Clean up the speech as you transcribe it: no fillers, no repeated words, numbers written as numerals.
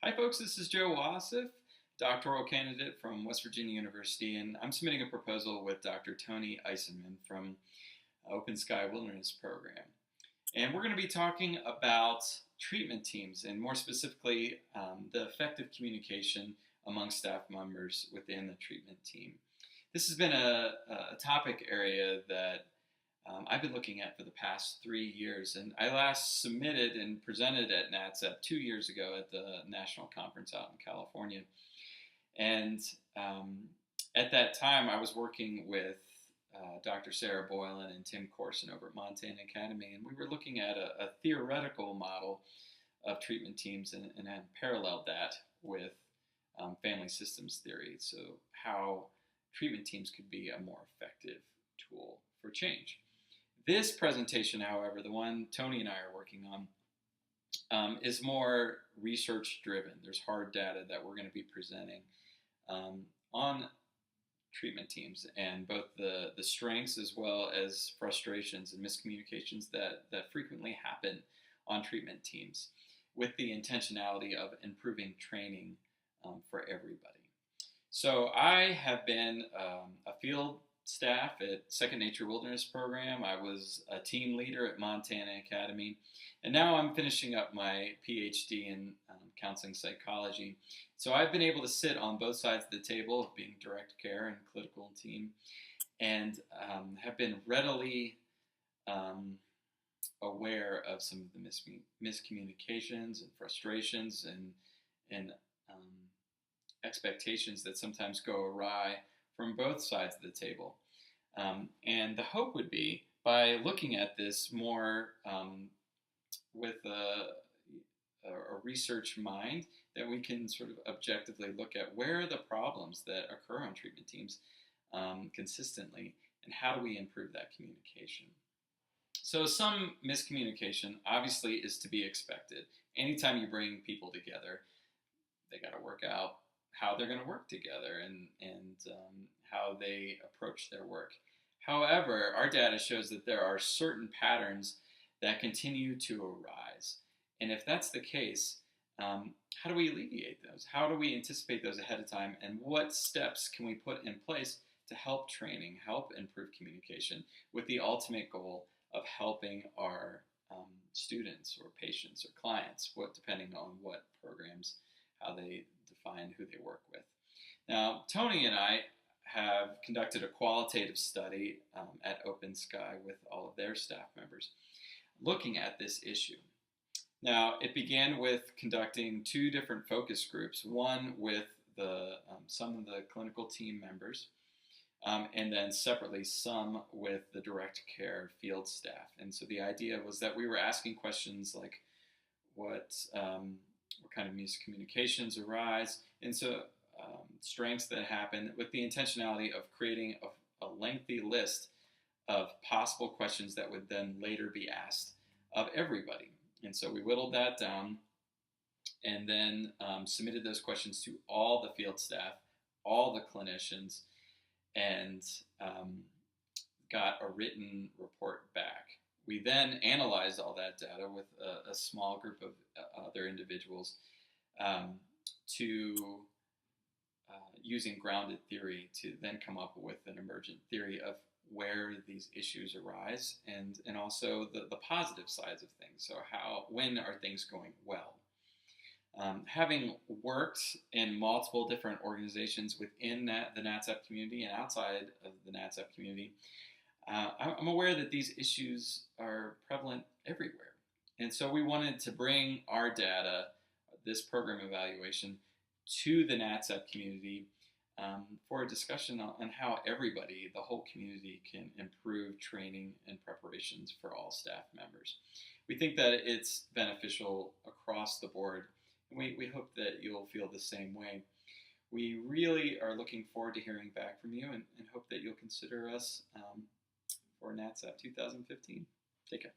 Hi folks, this is Joe Wassif, doctoral candidate from West Virginia University, and I'm submitting a proposal with Dr. Tony Issenman from Open Sky Wilderness Program. And we're going to be talking about treatment teams, and more specifically, the effective communication among staff members within the treatment team. This has been a topic area that I've been looking at for the past 3 years, and I last submitted and presented at NATSAP 2 years ago at the national conference out in California. And at that time, I was working with Dr. Sarah Boylan and Tim Corson over at Montana Academy, and we were looking at a theoretical model of treatment teams and had paralleled that with family systems theory, so how treatment teams could be a more effective tool for change. This presentation, however, the one Tony and I are working on, is more research-driven. There's hard data that we're going to be presenting on treatment teams and both the strengths as well as frustrations and miscommunications that frequently happen on treatment teams with the intentionality of improving training for everybody. So I have been a field staff at Second Nature Wilderness Program. I was a team leader at Montana Academy, and now I'm finishing up my PhD in counseling psychology. So I've been able to sit on both sides of the table of being direct care and clinical team, and have been readily aware of some of the miscommunications and frustrations and expectations that sometimes go awry from both sides of the table. And the hope would be, by looking at this more with a research mind, that we can sort of objectively look at where are the problems that occur on treatment teams consistently, and how do we improve that communication. So some miscommunication obviously is to be expected. Anytime you bring people together, they got to work out how they're going to work together and how they approach their work. However, our data shows that there are certain patterns that continue to arise. And if that's the case, how do we alleviate those? How do we anticipate those ahead of time? And what steps can we put in place to help training, help improve communication, with the ultimate goal of helping our students or patients or clients, depending on what programs, how they define who they work with. Now, Tony and I have conducted a qualitative study at Open Sky with all of their staff members looking at this issue. Now, it began with conducting 2 different focus groups, one with some of the clinical team members, and then separately some with the direct care field staff. And so the idea was that we were asking questions like, what kind of miscommunications arise, and so strengths that happen, with the intentionality of creating a lengthy list of possible questions that would then later be asked of everybody. And so we whittled that down and then submitted those questions to all the field staff, all the clinicians, and got a written report back. We then analyzed all that data with a small group of other individuals to using grounded theory to then come up with an emergent theory of where these issues arise, and also the positive sides of things. So when are things going well? Having worked in multiple different organizations within the NATSAP community and outside of the NATSAP community, I'm aware that these issues are prevalent everywhere. And so we wanted to bring our data, this program evaluation, to the NATSAP community for a discussion on how everybody, the whole community, can improve training and preparations for all staff members. We think that it's beneficial across the board, and we hope that you'll feel the same way. We really are looking forward to hearing back from you, and hope that you'll consider us for NATSAP 2015. Take care.